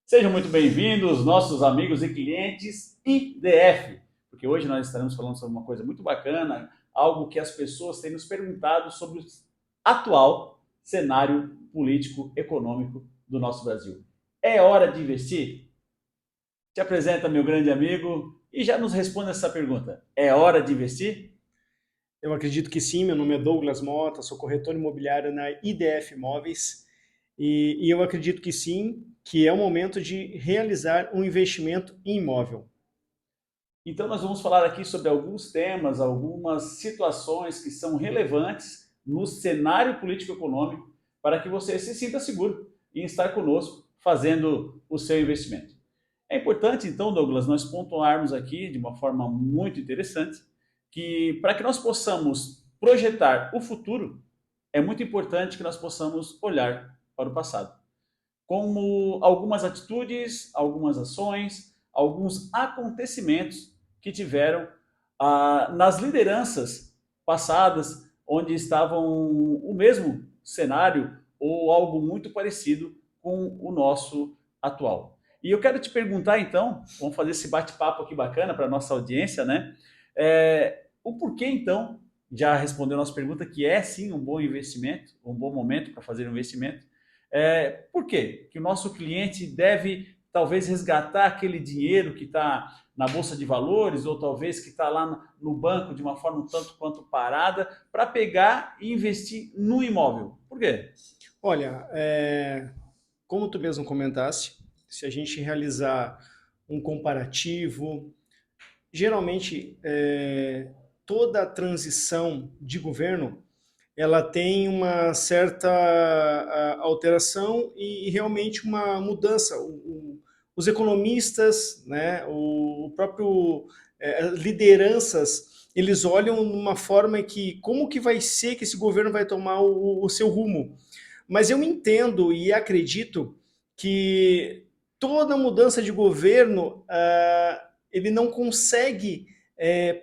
Sejam muito bem-vindos, nossos amigos e clientes IDF, porque hoje nós estaremos falando sobre uma coisa muito bacana, algo que as pessoas têm nos perguntado sobre o atual cenário político econômico do nosso Brasil. É hora de investir? Te apresenta meu grande amigo e já nos responde essa pergunta. É hora de investir? Eu acredito que sim, meu nome é Douglas Mota, sou corretor imobiliário na IDF Imóveis e eu acredito que sim, que é o momento de realizar um investimento em imóvel. Então, nós vamos falar aqui sobre alguns temas, algumas situações que são relevantes no cenário político-econômico para que você se sinta seguro em estar conosco fazendo o seu investimento. É importante, então, Douglas, nós pontuarmos aqui de uma forma muito interessante que para que nós possamos projetar o futuro, é muito importante que nós possamos olhar para o passado. Como algumas atitudes, algumas ações, alguns acontecimentos que tiveram nas lideranças passadas, onde estavam o mesmo cenário ou algo muito parecido com o nosso atual. E eu quero te perguntar então, vamos fazer esse bate-papo aqui bacana para a nossa audiência, né? O porquê então, já respondeu a nossa pergunta, que é sim um bom investimento, um bom momento para fazer um investimento. Por quê? Que o nosso cliente deve talvez resgatar aquele dinheiro que está na bolsa de valores ou talvez que está lá no banco de uma forma um tanto quanto parada para pegar e investir no imóvel. Por quê? Olha, como tu mesmo comentaste, se a gente realizar um comparativo, geralmente toda a transição de governo ela tem uma certa alteração e realmente uma mudança. Os economistas, né, o próprio lideranças, eles olham numa forma que como que vai ser que esse governo vai tomar o seu rumo. Mas eu entendo e acredito que toda mudança de governo ele não consegue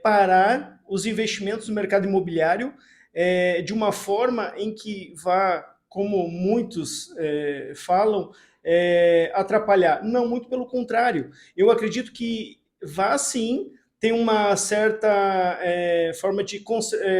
parar os investimentos no mercado imobiliário de uma forma em que vá, como muitos falam, atrapalhar. Não, muito pelo contrário. Eu acredito que vá sim ter uma certa forma de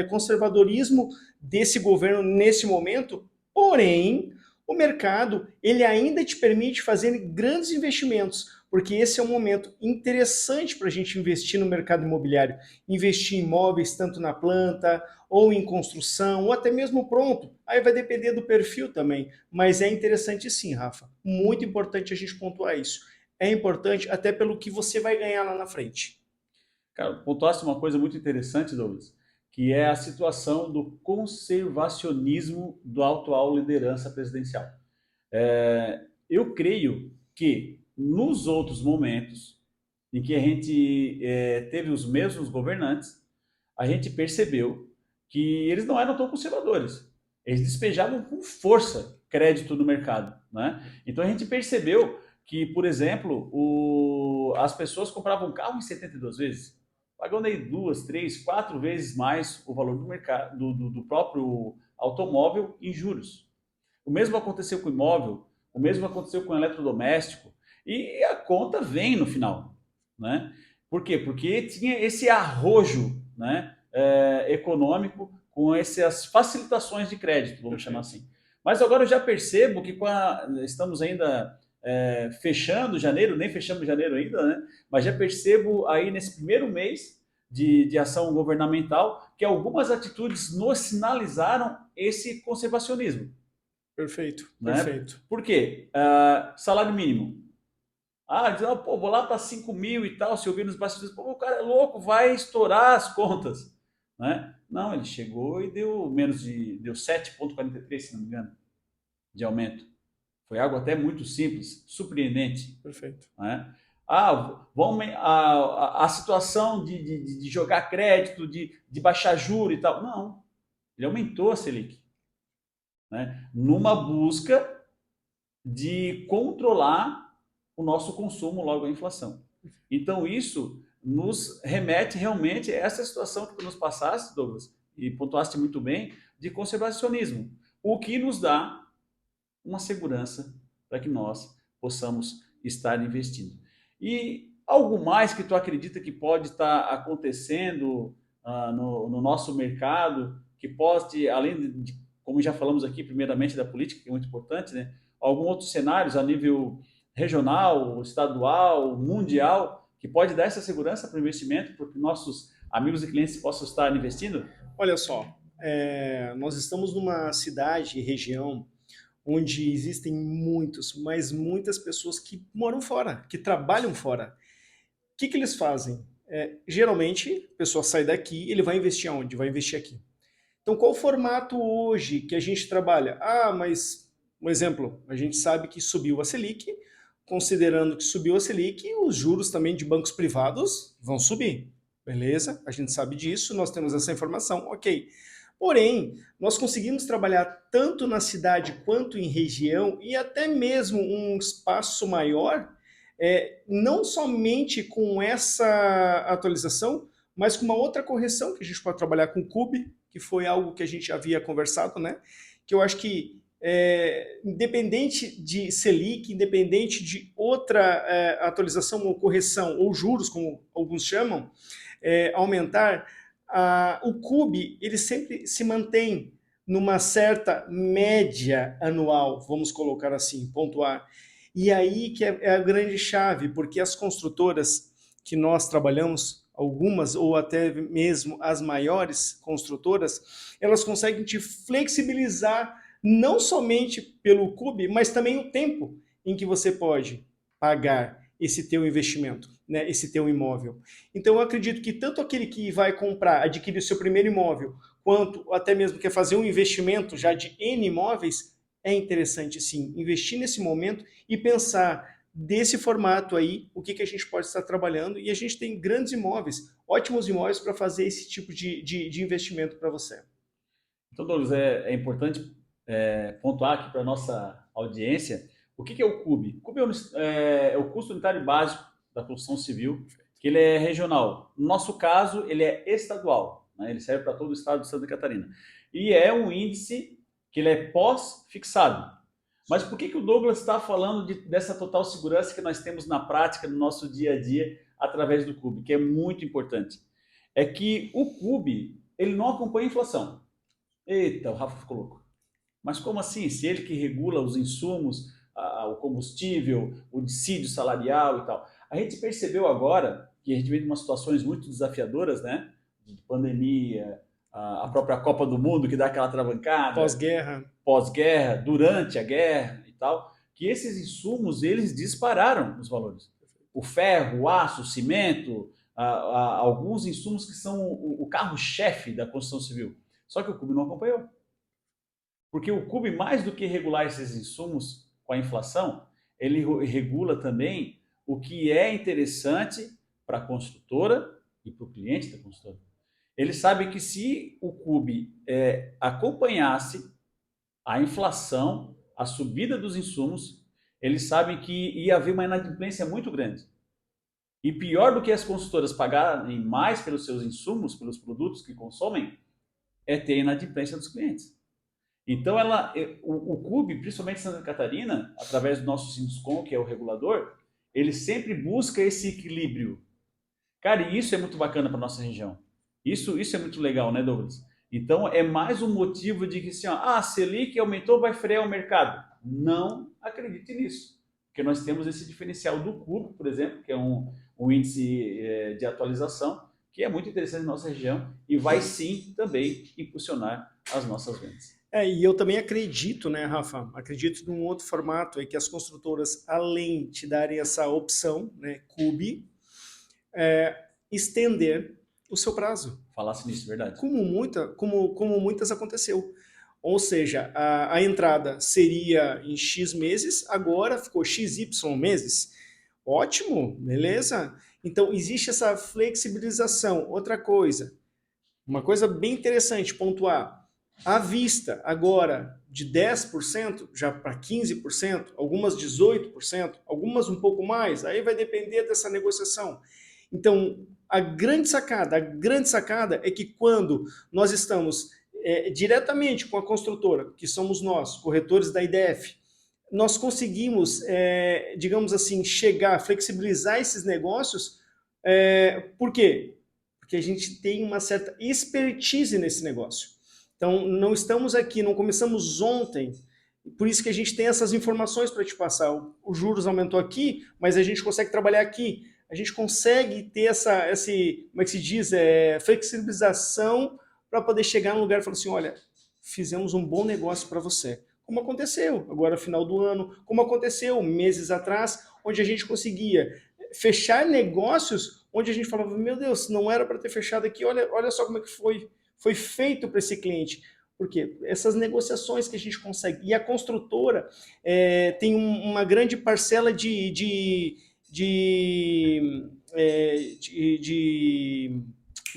conservadorismo desse governo nesse momento, porém, o mercado ele ainda te permite fazer grandes investimentos, porque esse é um momento interessante para a gente investir no mercado imobiliário, investir em imóveis tanto na planta, ou em construção, ou até mesmo pronto. Aí vai depender do perfil também. Mas é interessante sim, Rafa. Muito importante a gente pontuar isso. É importante até pelo que você vai ganhar lá na frente. Cara, pontuasse uma coisa muito interessante, Douglas, que é a situação do conservacionismo da atual liderança presidencial. Eu creio que nos outros momentos em que a gente teve os mesmos governantes, a gente percebeu que eles não eram tão conservadores. Eles despejavam com força crédito no mercado. Né? Então a gente percebeu que, por exemplo, as pessoas compravam carro em 72 vezes, pagando aí duas, três, quatro vezes mais o valor do mercado, do próprio automóvel em juros. O mesmo aconteceu com o imóvel, o mesmo aconteceu com o eletrodoméstico, e a conta vem no final. Né? Por quê? Porque tinha esse arrojo, né, econômico com essas facilitações de crédito, vamos chamar assim. Mas agora eu já percebo que estamos ainda fechando janeiro, nem fechamos janeiro ainda, né? Mas já percebo aí nesse primeiro mês de ação governamental que algumas atitudes nos sinalizaram esse conservacionismo. Perfeito, Né? perfeito. Por quê? Salário mínimo. Diz, pô, vou lá para 5 mil e tal, se ouvir nos bastidores, pô, o cara é louco, vai estourar as contas. Né? Não, ele chegou e deu 7,43, se não me engano, de aumento. Foi algo até muito simples, surpreendente. Perfeito. Né? A situação de jogar crédito, de baixar juro e tal. Não, ele aumentou a Selic. Né? Numa busca de controlar o nosso consumo logo a inflação. Então isso nos remete realmente a essa situação que tu nos passaste, Douglas, e pontuaste muito bem, de conservacionismo, o que nos dá uma segurança para que nós possamos estar investindo. E algo mais que tu acredita que pode estar acontecendo no nosso mercado, que pode, além de, como já falamos aqui, primeiramente da política, que é muito importante, né? Algum outros cenários a nível regional, estadual, mundial, que pode dar essa segurança para o investimento, para que nossos amigos e clientes possam estar investindo? Olha só, nós estamos numa cidade e região onde existem muitos, mas muitas pessoas que moram fora, que trabalham fora. O que eles fazem? Geralmente, a pessoa sai daqui, ele vai investir aonde? Vai investir aqui. Então, qual o formato hoje que a gente trabalha? Mas, um exemplo, a gente sabe que subiu a Selic, considerando que subiu a Selic, os juros também de bancos privados vão subir. Beleza? A gente sabe disso, nós temos essa informação, ok. Porém, nós conseguimos trabalhar tanto na cidade quanto em região e até mesmo um espaço maior, não somente com essa atualização, mas com uma outra correção que a gente pode trabalhar com o CUB, que foi algo que a gente havia conversado, né? Que eu acho que, independente de Selic, independente de outra atualização ou correção, ou juros, como alguns chamam, aumentar, o CUB ele sempre se mantém numa certa média anual, vamos colocar assim, pontuar. E aí que é a grande chave, porque as construtoras que nós trabalhamos, algumas ou até mesmo as maiores construtoras, elas conseguem te flexibilizar não somente pelo CUB, mas também o tempo em que você pode pagar esse teu investimento, né, esse teu imóvel. Então eu acredito que tanto aquele que vai comprar, adquirir o seu primeiro imóvel, quanto até mesmo quer fazer um investimento já de N imóveis, é interessante sim investir nesse momento e pensar desse formato aí, o que a gente pode estar trabalhando, e a gente tem grandes imóveis, ótimos imóveis para fazer esse tipo de investimento para você. Então, Douglas, é importante pontuar aqui para a nossa audiência o que é o CUB. O CUB é o custo unitário básico da construção civil, que ele é regional. No nosso caso, ele é estadual, né? Ele serve para todo o estado de Santa Catarina. E é um índice que ele é pós-fixado. Mas por que o Douglas está falando dessa total segurança que nós temos na prática, no nosso dia a dia, através do CUB, que é muito importante? É que o CUB, ele não acompanha a inflação. Eita, o Rafa ficou louco. Mas como assim? Se ele que regula os insumos, o combustível, o dissídio salarial e tal. A gente percebeu agora que a gente vem de umas situações muito desafiadoras, né? De pandemia, a própria Copa do Mundo que dá aquela travancada. Pós-guerra. Pós-guerra, durante a guerra e tal, que esses insumos, eles dispararam os valores. O ferro, o aço, o cimento, alguns insumos que são o carro-chefe da construção civil. Só que o CUB não acompanhou. Porque o CUB, mais do que regular esses insumos com a inflação, ele regula também o que é interessante para a construtora e para o cliente da construtora. Ele sabe que se o CUB acompanhasse a inflação, a subida dos insumos, eles sabem que ia haver uma inadimplência muito grande. E pior do que as consultoras pagarem mais pelos seus insumos, pelos produtos que consomem, é ter a inadimplência dos clientes. Então, o CUB, principalmente Santa Catarina, através do nosso Sinduscom, que é o regulador, ele sempre busca esse equilíbrio. Cara, e isso é muito bacana para a nossa região. Isso é muito legal, né, Douglas? Então, é mais um motivo de que, assim, a Selic aumentou, vai frear o mercado. Não acredite nisso. Porque nós temos esse diferencial do CUB, por exemplo, que é um índice de atualização, que é muito interessante na nossa região e vai sim também impulsionar as nossas vendas. E eu também acredito, né, Rafa? Acredito num outro formato, que as construtoras, além de darem essa opção, né, CUB, estender o seu prazo. Falasse nisso, verdade. Como muitas aconteceu. Ou seja, a entrada seria em X meses, agora ficou XY meses. Ótimo, beleza? Então, existe essa flexibilização. Outra coisa, uma coisa bem interessante, pontuar. À vista, agora, de 10% já para 15%, algumas 18%, algumas um pouco mais, aí vai depender dessa negociação. Então, a grande sacada é que quando nós estamos diretamente com a construtora, que somos nós, corretores da IDF, nós conseguimos, digamos assim, flexibilizar esses negócios. Por quê? Porque a gente tem uma certa expertise nesse negócio. Então, não estamos aqui, não começamos ontem, por isso que a gente tem essas informações para te passar. Os juros aumentou aqui, mas a gente consegue trabalhar aqui. A gente consegue ter como é que se diz, flexibilização para poder chegar num lugar e falar assim, olha, fizemos um bom negócio para você. Como aconteceu agora, final do ano, como aconteceu meses atrás, onde a gente conseguia fechar negócios onde a gente falava, meu Deus, não era para ter fechado aqui, olha só como é que foi feito para esse cliente. Por quê? Essas negociações que a gente consegue. E a construtora tem uma grande parcela como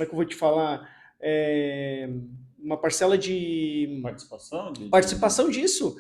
é que eu vou te falar? Uma parcela de participação disso.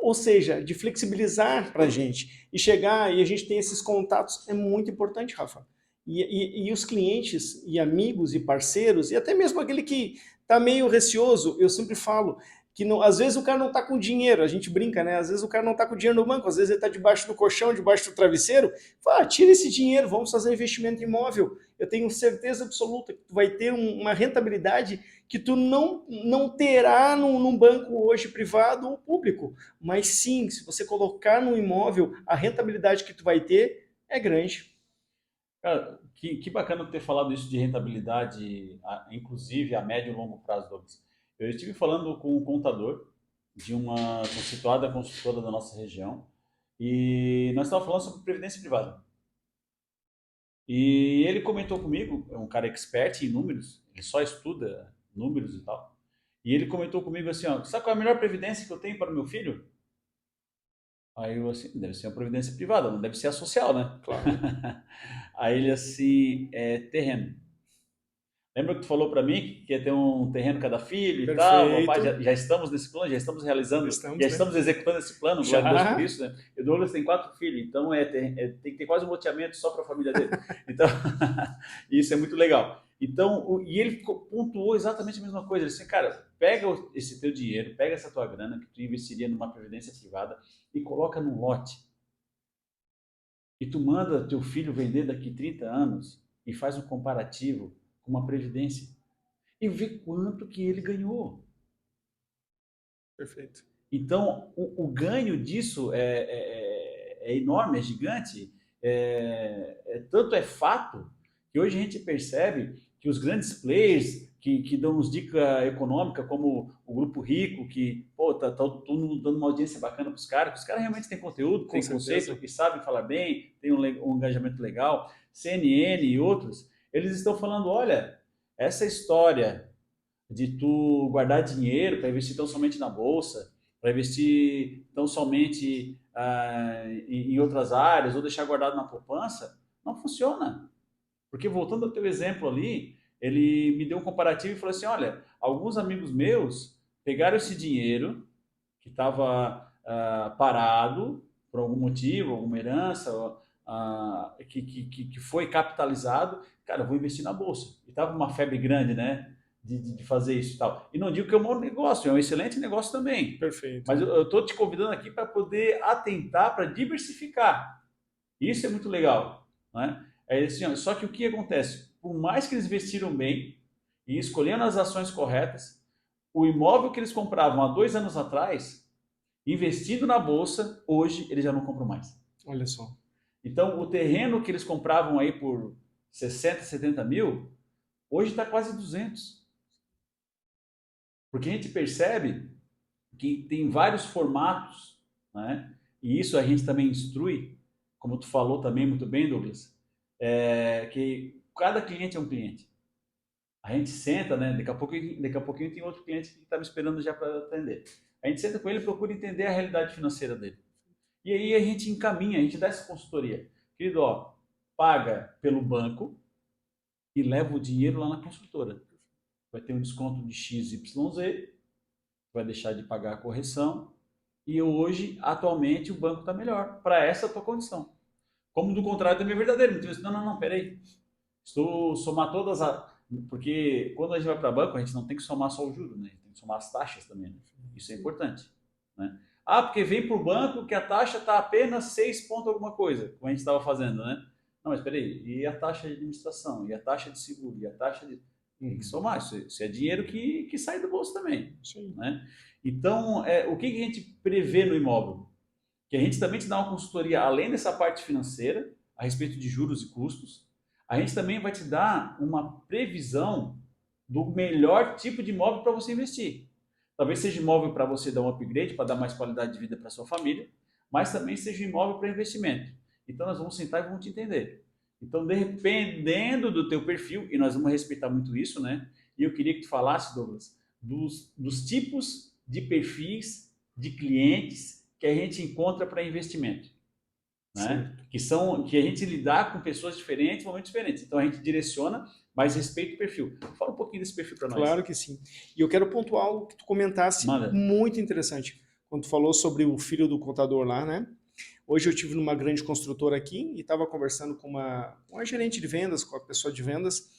Ou seja, de flexibilizar para a gente. E chegar e a gente tem esses contatos é muito importante, Rafa. E os clientes, e amigos, e parceiros, e até mesmo aquele que está meio receoso, eu sempre falo que não, às vezes o cara não está com dinheiro, a gente brinca, né? Às vezes o cara não está com dinheiro no banco, às vezes ele está debaixo do colchão, debaixo do travesseiro. Fala, tira esse dinheiro, vamos fazer investimento imóvel. Eu tenho certeza absoluta que tu vai ter uma rentabilidade que tu não terá num banco hoje privado ou público. Mas sim, se você colocar no imóvel, a rentabilidade que tu vai ter é grande. Cara, que bacana ter falado isso de rentabilidade, inclusive a médio e longo prazo, Douglas. Eu estive falando com um contador de uma conceituada construtora da nossa região e nós estávamos falando sobre previdência privada. E ele comentou comigo, é um cara expert em números, ele só estuda números e tal. E ele comentou comigo assim, ó, sabe qual é a melhor previdência que eu tenho para o meu filho? Aí eu assim, deve ser uma previdência privada, não deve ser a social, né? Claro. Aí ele assim, terreno. Lembra que tu falou para mim que ia ter um terreno cada filho e tal? Rapaz, Perfeito. já estamos nesse plano, já estamos realizando, já Estamos, né? estamos executando esse plano, glória a Deus por Já. isso, né? E o Douglas tem 4 filhos, então tem que ter quase um loteamento só para a família dele. Então, isso é muito legal. Então, e ele pontuou exatamente a mesma coisa. Ele disse, cara, pega esse teu dinheiro, pega essa tua grana que tu investiria numa previdência privada e coloca num lote. E tu manda teu filho vender daqui 30 anos e faz um comparativo com uma previdência e vê quanto que ele ganhou. Perfeito. Então, o ganho disso é enorme, é gigante. Tanto é fato que hoje a gente percebe que os grandes players que dão uns dicas econômicas, como o Grupo Rico, que tá todo mundo dando uma audiência bacana para os caras realmente têm conteúdo, têm conceito e sabem falar bem, têm um engajamento legal, CNN e outros, eles estão falando, olha, essa história de tu guardar dinheiro para investir tão somente na bolsa, para investir tão somente em outras áreas ou deixar guardado na poupança, não funciona. Porque voltando ao teu exemplo ali, ele me deu um comparativo e falou assim, olha, alguns amigos meus pegaram esse dinheiro que estava parado por algum motivo, alguma herança, que foi capitalizado, cara, eu vou investir na bolsa. E estava uma febre grande, né? De fazer isso e tal. E não digo que é um mau negócio, é um excelente negócio também. Perfeito. Mas eu estou te convidando aqui para poder atentar, para diversificar. Isso é muito legal. Né? Assim, só que o que acontece? Por mais que eles investiram bem e escolhendo as ações corretas, o imóvel que eles compravam há 2 anos atrás, investindo na bolsa, hoje eles já não compram mais. Olha só. Então, o terreno que eles compravam aí por 60, 70 mil, hoje está quase 200. Porque a gente percebe que tem vários formatos, né? E isso a gente também instrui, como tu falou também muito bem, Douglas, que cada cliente é um cliente. A gente senta, né? Daqui a pouquinho tem outro cliente que está me esperando já para atender. A gente senta com ele e procura entender a realidade financeira dele. E aí a gente encaminha, a gente dá essa consultoria. Querido, ó, paga pelo banco e leva o dinheiro lá na construtora. Vai ter um desconto de XYZ, vai deixar de pagar a correção. E hoje, atualmente, o banco está melhor para essa tua condição. Como do contrário também é verdadeiro. Então, não, peraí. Estou somar todas as. Porque quando a gente vai para banco, a gente não tem que somar só o juro, né? Tem que somar as taxas também. Né? Isso é importante. Né? Ah, porque vem para o banco que a taxa está apenas 6 ponto alguma coisa, como a gente estava fazendo, né? Não, mas espera aí, e a taxa de administração, e a taxa de seguro, e a taxa de... Tem que somar, isso é dinheiro que sai do bolso também. Sim. Né? Então, o que a gente prevê no imóvel? Que a gente também te dá uma consultoria, além dessa parte financeira, a respeito de juros e custos, a gente também vai te dar uma previsão do melhor tipo de imóvel para você investir. Talvez seja imóvel para você dar um upgrade, para dar mais qualidade de vida para sua família, mas também seja imóvel para investimento. Então nós vamos sentar e vamos te entender. Então, dependendo do teu perfil, e nós vamos respeitar muito isso, né? E eu queria que tu falasse, Douglas, dos tipos de perfis de clientes que a gente encontra para investimento. Né? Que a gente lidar com pessoas diferentes, momentos diferentes. Então a gente direciona, mas respeita o perfil. Fala um pouquinho desse perfil para nós. Claro que sim. E eu quero pontuar algo que tu comentasse. Manda. Muito interessante. Quando tu falou sobre o filho do contador lá, né? Hoje eu tive numa grande construtora aqui e estava conversando com uma gerente de vendas, com a pessoa de vendas,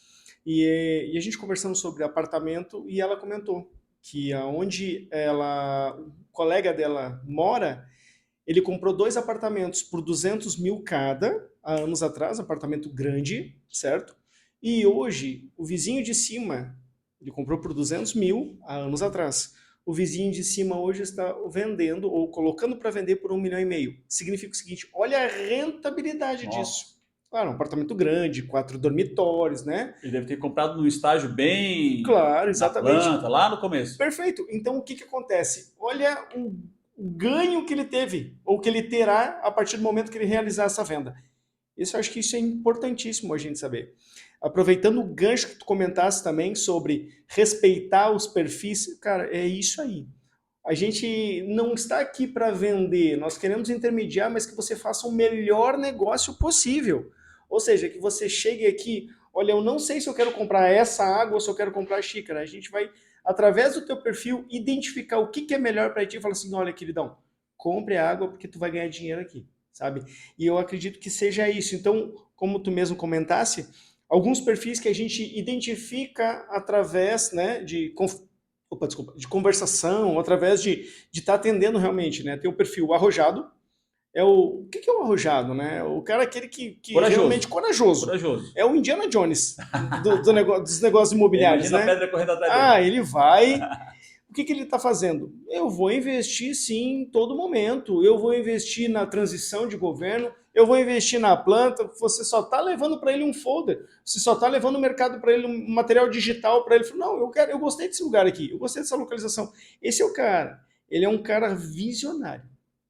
e a gente conversando sobre apartamento, e ela comentou que aonde o colega dela mora, ele comprou 2 apartamentos por 200 mil cada, há anos atrás, apartamento grande, certo? E hoje, o vizinho de cima, ele comprou por 200 mil há anos atrás. O vizinho de cima hoje está vendendo, ou colocando para vender por 1,5 milhão. Significa o seguinte, olha a rentabilidade disso. Claro, um apartamento grande, 4 dormitórios, né? Ele deve ter comprado num estágio bem... Claro, exatamente. Na planta, lá no começo. Perfeito. Então, o que acontece? Olha o ganho que ele teve, ou que ele terá a partir do momento que ele realizar essa venda. Eu acho que isso é importantíssimo a gente saber. Aproveitando o gancho que tu comentasse também sobre respeitar os perfis, cara, é isso aí. A gente não está aqui para vender, nós queremos intermediar, mas que você faça o melhor negócio possível. Ou seja, que você chegue aqui, olha, eu não sei se eu quero comprar essa água ou se eu quero comprar a xícara. A gente vai, através do teu perfil, identificar o que é melhor para ti e falar assim, olha, queridão, compre a água porque tu vai ganhar dinheiro aqui, sabe? E eu acredito que seja isso. Então, como tu mesmo comentasse, alguns perfis que a gente identifica através, né, de conversação, através de estar atendendo realmente, né? Tem o perfil arrojado. O que é o arrojado, né? O cara aquele que realmente corajoso. É o Indiana Jones dos negócios imobiliários, né? A pedra correndo atrás dele. Ele vai... O que ele está fazendo? Eu vou investir sim em todo momento. Eu vou investir na transição de governo, eu vou investir na planta. Você só está levando para ele um folder, você só está levando o mercado para ele, um material digital para ele. Não, eu gostei desse lugar aqui, eu gostei dessa localização. Esse é o cara. Ele é um cara visionário.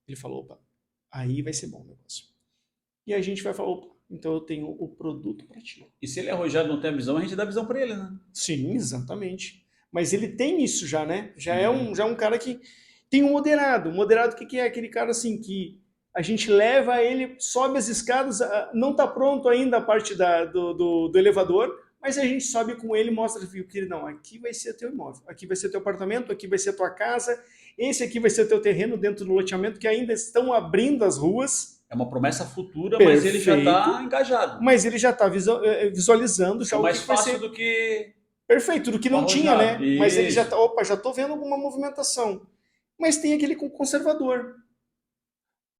Ele falou, opa, aí vai ser bom o negócio. E a gente vai falar, opa, então eu tenho o produto para ti. E se ele é arrojado e não tem a visão, a gente dá a visão para ele, né? Sim, exatamente. Mas ele tem isso já, né? Já é um cara que tem um moderado. O moderado, o que é? Aquele cara assim que a gente leva ele, sobe as escadas, não está pronto ainda a parte do elevador, mas a gente sobe com ele e mostra que ele não, aqui vai ser teu imóvel, aqui vai ser teu apartamento, aqui vai ser tua casa, esse aqui vai ser teu terreno dentro do loteamento, que ainda estão abrindo as ruas. É uma promessa futura, Perfeito. Mas ele já está engajado. Mas ele já está visualizando. Já é mais fácil do que... Perfeito, do que não tinha, né? Isso. Mas ele já tá, opa, já estou vendo alguma movimentação. Mas tem aquele conservador.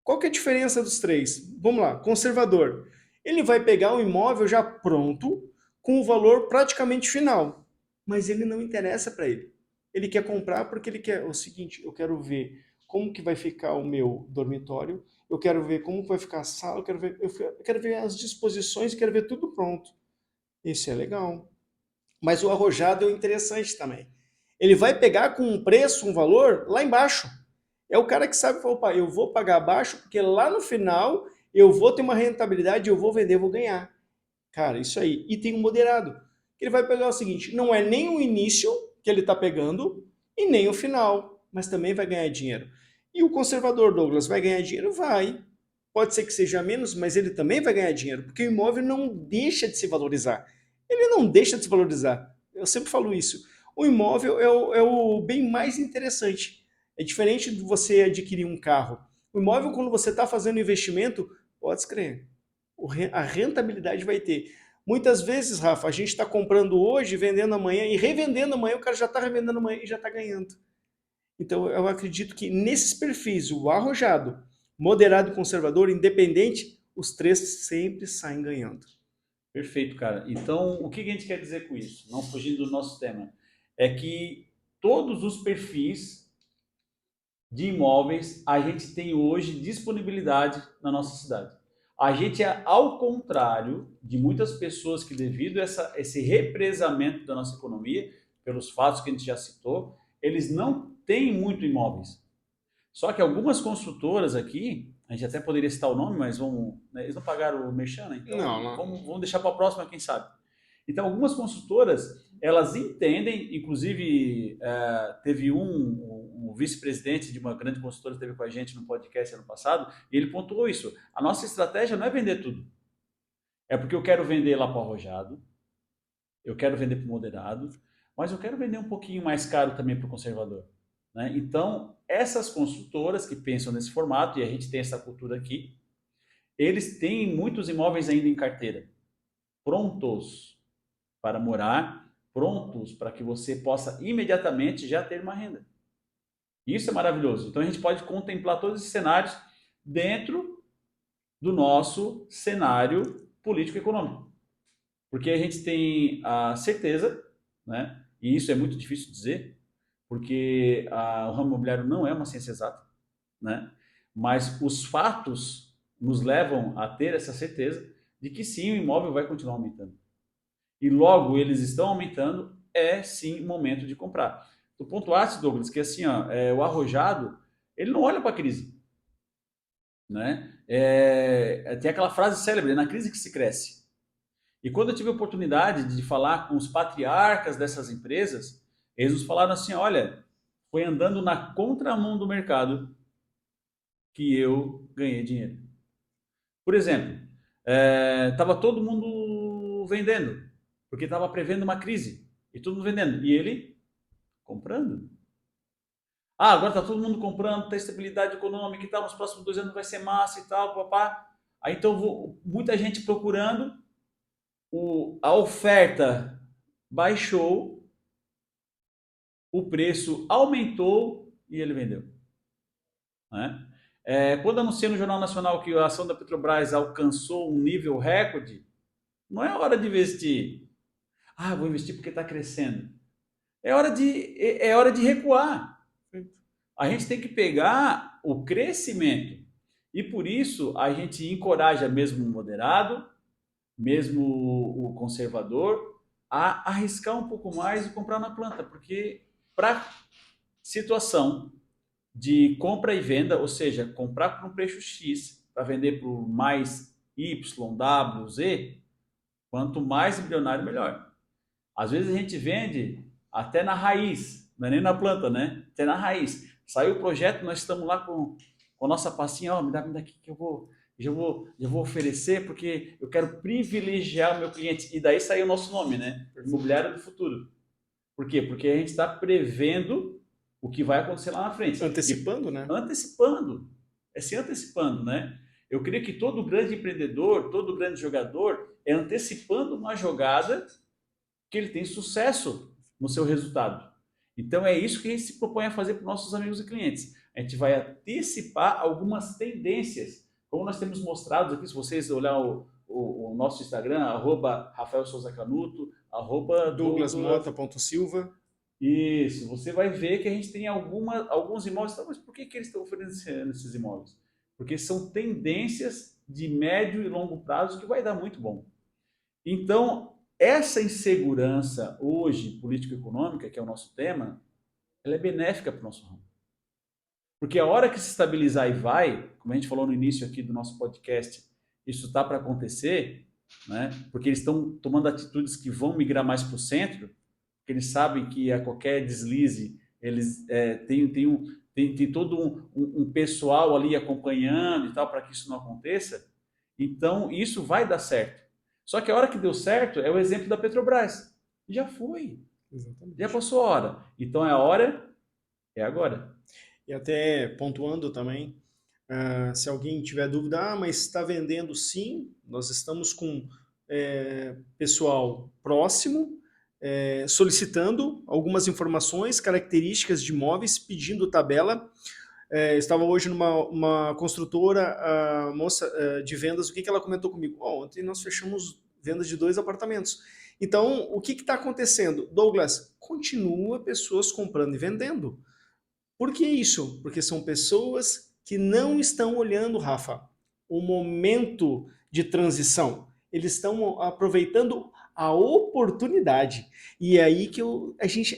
Qual que é a diferença dos três? Vamos lá, conservador. Ele vai pegar o imóvel já pronto, com o valor praticamente final. Mas ele não interessa para ele. Ele quer comprar porque ele quer o seguinte, eu quero ver como que vai ficar o meu dormitório, eu quero ver como vai ficar a sala, eu quero ver as disposições, eu quero ver tudo pronto. Isso é legal. Mas o arrojado é interessante também. Ele vai pegar com um preço, um valor lá embaixo. É o cara que sabe, opa, eu vou pagar abaixo porque lá no final eu vou ter uma rentabilidade, eu vou vender, eu vou ganhar. Cara, isso aí. E tem um moderado. Ele vai pegar o seguinte, não é nem o início que ele está pegando e nem o final, mas também vai ganhar dinheiro. E o conservador, Douglas, vai ganhar dinheiro? Vai. Pode ser que seja menos, mas ele também vai ganhar dinheiro, porque o imóvel não deixa de se valorizar. Ele não deixa de se valorizar. Eu sempre falo isso. O imóvel é o bem mais interessante. É diferente de você adquirir um carro. O imóvel, quando você está fazendo investimento, pode crer, a rentabilidade vai ter. Muitas vezes, Rafa, a gente está comprando hoje, vendendo amanhã e revendendo amanhã, o cara já está revendendo amanhã e já está ganhando. Então, eu acredito que nesses perfis, o arrojado, moderado e conservador, independente, os três sempre saem ganhando. Perfeito, cara. Então, o que a gente quer dizer com isso? Não fugindo do nosso tema. É que todos os perfis de imóveis a gente tem hoje disponibilidade na nossa cidade. A gente é ao contrário de muitas pessoas que, devido a esse represamento da nossa economia, pelos fatos que a gente já citou, eles não têm muito imóveis. Só que algumas construtoras aqui, a gente até poderia citar o nome, mas vamos, né, eles não pagaram o merchan, né? Então Não, não. vamos deixar para a próxima, quem sabe. Então, algumas construtoras, elas entendem, inclusive teve um vice-presidente de uma grande construtora que esteve com a gente no podcast ano passado, e ele pontuou isso. A nossa estratégia não é vender tudo. É porque eu quero vender lá para o arrojado, eu quero vender para o moderado, mas eu quero vender um pouquinho mais caro também para o conservador. Né? Então, essas construtoras que pensam nesse formato, e a gente tem essa cultura aqui, eles têm muitos imóveis ainda em carteira, prontos para morar, prontos para que você possa imediatamente já ter uma renda. Isso é maravilhoso. Então a gente pode contemplar todos esses cenários dentro do nosso cenário político-econômico. Porque a gente tem a certeza, né? E isso é muito difícil de dizer, porque o ramo imobiliário não é uma ciência exata, né? Mas os fatos nos levam a ter essa certeza de que sim, o imóvel vai continuar aumentando. E logo eles estão aumentando, é sim momento de comprar. Tu pontuaste, Douglas, que assim, ó, o arrojado, ele não olha para a crise. Né? Tem aquela frase célebre, na crise que se cresce. E quando eu tive a oportunidade de falar com os patriarcas dessas empresas, eles nos falaram assim, olha, foi andando na contramão do mercado que eu ganhei dinheiro. Por exemplo, estava todo mundo vendendo, porque estava prevendo uma crise, e todo mundo vendendo, e ele comprando. Ah, agora está todo mundo comprando, tem estabilidade econômica e tal, nos próximos 2 anos vai ser massa e tal, papá. Aí então muita gente procurando, a oferta baixou, o preço aumentou e ele vendeu. Né? Quando anuncia no Jornal Nacional que a ação da Petrobras alcançou um nível recorde, não é hora de investir. Ah, vou investir porque está crescendo. É hora de recuar. A gente tem que pegar o crescimento. E por isso a gente encoraja mesmo o moderado, mesmo o conservador, a arriscar um pouco mais e comprar na planta. Porque para situação de compra e venda, ou seja, comprar por um preço X para vender por mais Y, W, Z, quanto mais embrionário, melhor. Às vezes a gente vende até na raiz, não é nem na planta, né? Até na raiz. Saiu o projeto, nós estamos lá com a nossa pastinha, ó, me dá aqui que eu vou oferecer, porque eu quero privilegiar o meu cliente. E daí saiu o nosso nome, né? Imobiliário do Futuro. Por quê? Porque a gente está prevendo o que vai acontecer lá na frente. Antecipando, né? Antecipando. É se antecipando, né? Eu creio que todo grande empreendedor, todo grande jogador é antecipando uma jogada que ele tem sucesso no seu resultado. Então é isso que a gente se propõe a fazer para os nossos amigos e clientes. A gente vai antecipar algumas tendências, como nós temos mostrado aqui, se vocês olhar o nosso Instagram, @RafaelSouzaCanuto, @douglasmota.silva. Isso, você vai ver que a gente tem alguns imóveis. Mas por que eles estão oferecendo esses imóveis? Porque são tendências de médio e longo prazo que vai dar muito bom. Então, essa insegurança hoje, político-econômica, que é o nosso tema, ela é benéfica para o nosso ramo. Porque a hora que se estabilizar e vai, como a gente falou no início aqui do nosso podcast, isso está para acontecer, né? Porque eles estão tomando atitudes que vão migrar mais para o centro, porque eles sabem que a qualquer deslize, eles tem todo um pessoal ali acompanhando e tal, para que isso não aconteça. Então, isso vai dar certo. Só que a hora que deu certo é o exemplo da Petrobras. Já foi. Exatamente. Já passou a hora. Então, a hora é agora. E até pontuando também, se alguém tiver dúvida, mas está vendendo sim, nós estamos com pessoal próximo, solicitando algumas informações, características de imóveis, pedindo tabela. Estava hoje numa uma construtora, a moça de vendas, o que ela comentou comigo? Ontem nós fechamos vendas de 2 apartamentos. Então, o que está acontecendo? Douglas, continua pessoas comprando e vendendo. Por que isso? Porque são pessoas que não estão olhando, Rafa, o momento de transição. Eles estão aproveitando a oportunidade. E é aí que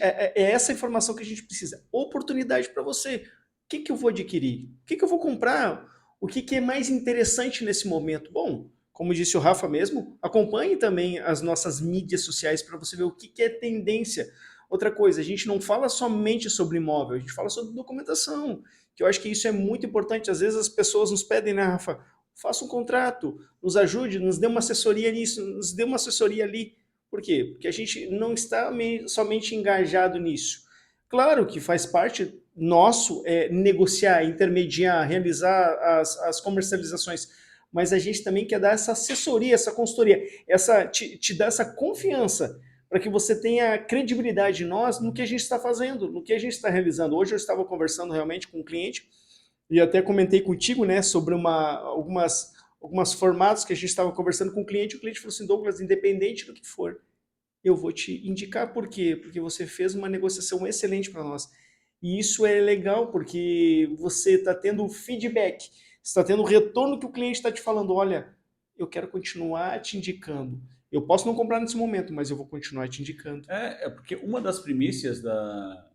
é essa informação que a gente precisa. Oportunidade para você. O que eu vou adquirir? O que eu vou comprar? O que é mais interessante nesse momento? Bom, como disse o Rafa mesmo, acompanhe também as nossas mídias sociais para você ver o que é tendência. Outra coisa, a gente não fala somente sobre imóvel, a gente fala sobre documentação, que eu acho que isso é muito importante. Às vezes as pessoas nos pedem, né, Rafa? Faça um contrato, nos ajude, nos dê uma assessoria nisso, nos dê uma assessoria ali. Por quê? Porque a gente não está somente engajado nisso. Claro que faz parte nosso negociar, intermediar, realizar as comercializações, mas a gente também quer dar essa assessoria, essa consultoria, te dar essa confiança para que você tenha credibilidade em nós no que a gente está fazendo, no que a gente está realizando. Hoje eu estava conversando realmente com um cliente e até comentei contigo, né, sobre algumas formatos que a gente estava conversando com o cliente falou assim, Douglas, independente do que for, eu vou te indicar por quê? Porque você fez uma negociação excelente para nós. E isso é legal porque você está tendo feedback, está tendo o retorno que o cliente está te falando, olha, eu quero continuar te indicando. Eu posso não comprar nesse momento, mas eu vou continuar te indicando. É porque uma das primícias da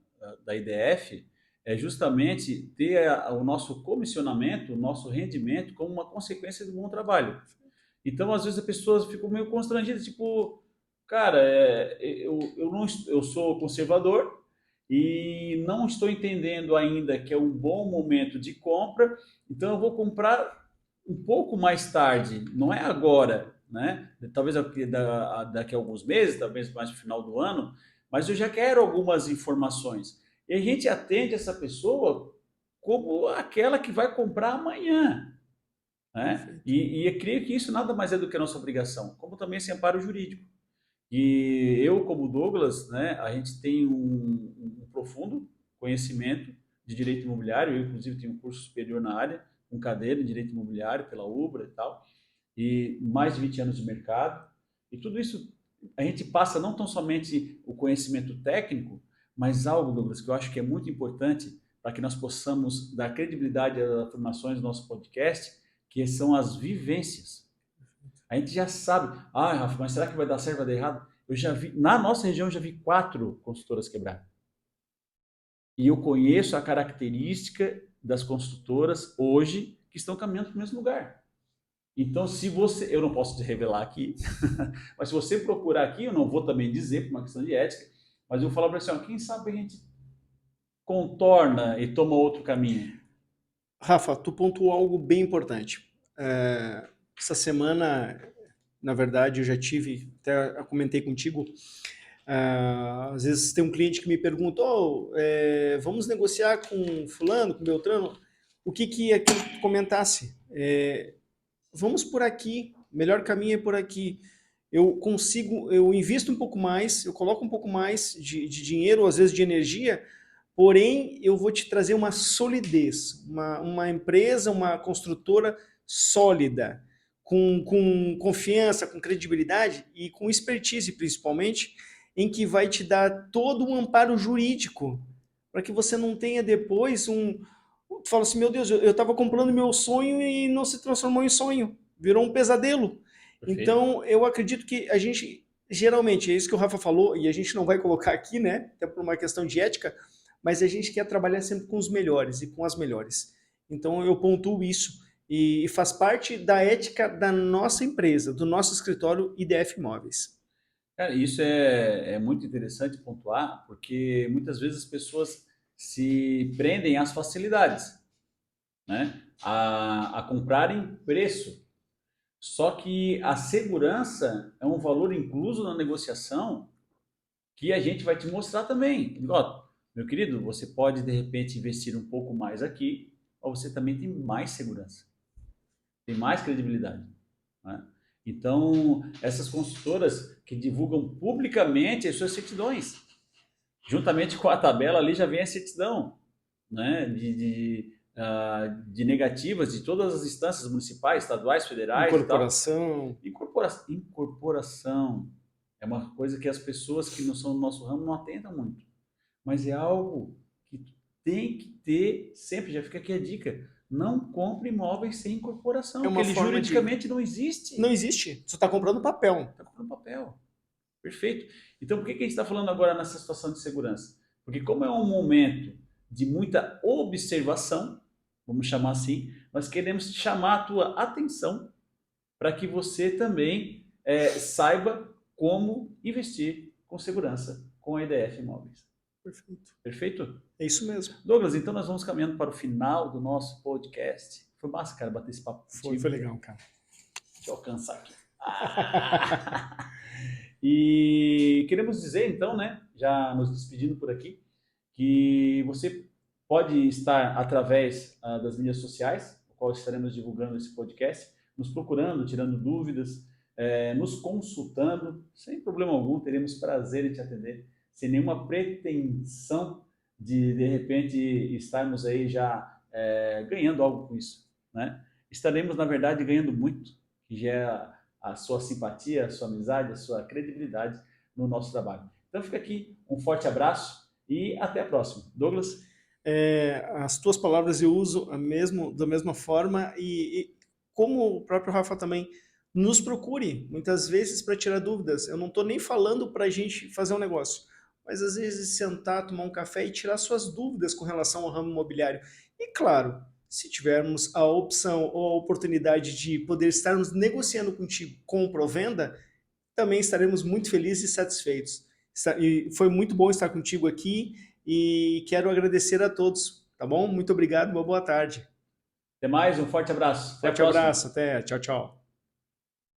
IDF é justamente ter o nosso comissionamento, o nosso rendimento como uma consequência do bom trabalho. Então, às vezes, as pessoas ficam meio constrangidas, tipo, cara, eu sou conservador e não estou entendendo ainda que é um bom momento de compra, então eu vou comprar um pouco mais tarde, não é agora, né? Talvez daqui a alguns meses, talvez mais no final do ano, mas eu já quero algumas informações. E a gente atende essa pessoa como aquela que vai comprar amanhã, né? Perfeito. E eu creio que isso nada mais é do que a nossa obrigação, como também esse amparo jurídico. E eu, como Douglas, né, a gente tem um profundo conhecimento de direito imobiliário, eu, inclusive, tenho um curso superior na área, com cadeira em direito imobiliário pela UBRA e tal, e mais de 20 anos de mercado. E tudo isso a gente passa não tão somente o conhecimento técnico, mas algo, Douglas, que eu acho que é muito importante para que nós possamos dar credibilidade às afirmações do nosso podcast, que são as vivências. A gente já sabe, Rafa, mas será que vai dar certo, vai dar errado? Eu já vi, na nossa região, eu já vi 4 construtoras quebrar. E eu conheço a característica das construtoras hoje que estão caminhando para o mesmo lugar. Então, se você, eu não posso te revelar aqui, mas se você procurar aqui, eu não vou também dizer por uma questão de ética, mas eu vou falar para você, quem sabe a gente contorna e toma outro caminho. Rafa, tu pontuou algo bem importante. Essa semana, na verdade, eu já tive, até comentei contigo, às vezes tem um cliente que me pergunta, vamos negociar com fulano, com Beltrano, o que aquilo que tu comentasse? Vamos por aqui, o melhor caminho é por aqui. Eu invisto um pouco mais, eu coloco um pouco mais de dinheiro, às vezes de energia, porém eu vou te trazer uma solidez, uma empresa, uma construtora sólida, com confiança, com credibilidade e com expertise principalmente, em que vai te dar todo um amparo jurídico, para que você não tenha depois Tu fala assim, meu Deus, eu estava comprando meu sonho e não se transformou em sonho, virou um pesadelo. Perfeito? Então, eu acredito que a gente, geralmente, é isso que o Rafa falou, e a gente não vai colocar aqui, né, até por uma questão de ética, mas a gente quer trabalhar sempre com os melhores e com as melhores. Então, eu pontuo isso e faz parte da ética da nossa empresa, do nosso escritório IDF Imóveis. Cara, isso é muito interessante pontuar, porque muitas vezes as pessoas se prendem às facilidades, né? A comprarem preço. Só que a segurança é um valor incluso na negociação que a gente vai te mostrar também. Digo, ó, meu querido, você pode de repente investir um pouco mais aqui, ou você também tem mais segurança, tem mais credibilidade, né? Então, essas consultoras que divulgam publicamente as suas certidões, juntamente com a tabela ali já vem a certidão, né, de negativas de todas as instâncias municipais, estaduais, federais e tal. Incorporação é uma coisa que as pessoas que não são do nosso ramo não atendam muito, mas é algo que tem que ter sempre, já fica aqui a dica, não compre imóveis sem incorporação, porque ele juridicamente não existe. Não existe, você está comprando papel. Está comprando papel. Perfeito. Então, por que a gente está falando agora nessa situação de segurança? Porque como é um momento de muita observação, vamos chamar assim, nós queremos chamar a tua atenção para que você também saiba como investir com segurança com a EDF Imóveis. Perfeito. Perfeito? É isso mesmo. Douglas, então nós vamos caminhando para o final do nosso podcast. Foi massa, cara, bater esse papo contigo. Foi legal, cara. Deixa eu alcançar aqui. E queremos dizer, então, né, já nos despedindo por aqui, que você pode estar através das mídias sociais, no qual estaremos divulgando esse podcast, nos procurando, tirando dúvidas, nos consultando, sem problema algum, teremos prazer em te atender, sem nenhuma pretensão de repente, estarmos aí já ganhando algo com isso, né? Estaremos, na verdade, ganhando muito, que já é a sua simpatia, a sua amizade, a sua credibilidade no nosso trabalho. Então fica aqui um forte abraço e até a próxima. Douglas? As tuas palavras eu uso da mesma forma e como o próprio Rafa também, nos procure muitas vezes para tirar dúvidas. Eu não estou nem falando para a gente fazer um negócio, mas às vezes sentar, tomar um café e tirar suas dúvidas com relação ao ramo imobiliário. E claro, se tivermos a opção ou a oportunidade de poder estarmos negociando contigo compra ou venda, também estaremos muito felizes e satisfeitos. E foi muito bom estar contigo aqui e quero agradecer a todos, tá bom? Muito obrigado, uma boa tarde. Até mais, um forte abraço. Forte abraço, até, tchau, tchau.